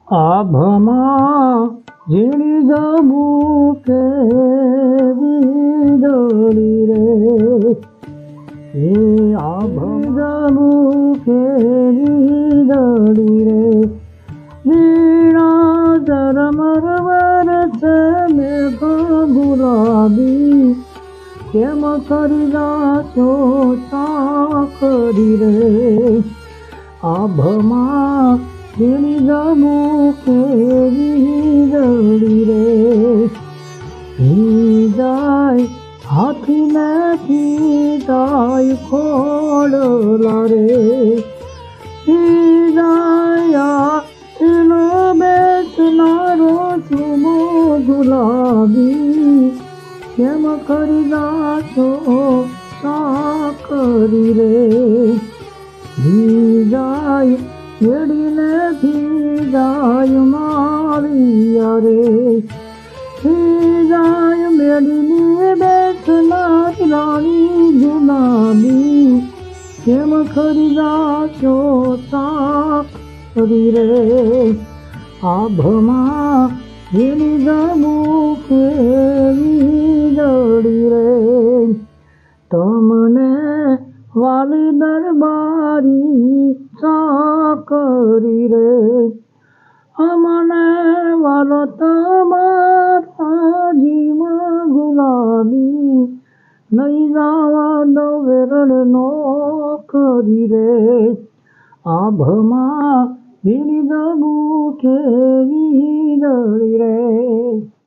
આભમાં ઝીણી જમું કેવી દોડી રે, એ આભમાં કેવી દોડી રે, વીણા ઝરમર વરસે મેઘ ગુલાબી, કેમ કરી જાશો ચાકરી રે, આભમાં ઝીણી જમું કેવી દોડી રે, જાય હાથી નથી જાય ખોડલા રે, જાય એનો બેસનારો સુમો ગુલાબી, કેમ કરી જાશો ચાકરી રે, જાય મેળીને જાય મારિયા રે, જાય મેળીને બેસનારી રાણી ગુલાબી, કેમ ખરી જાશો ચાકરી રે, આભમાં ઝીણી જમું કેવી દોડી રે, તમને વાલી દરબારી ચાકરી રે, અમને વાલો તમારા જીવ ગુલાબી, નહીં જવા દો વેરણ નોકરી રે, આભમાં ઝીણી જમું કેવી દોડી રે.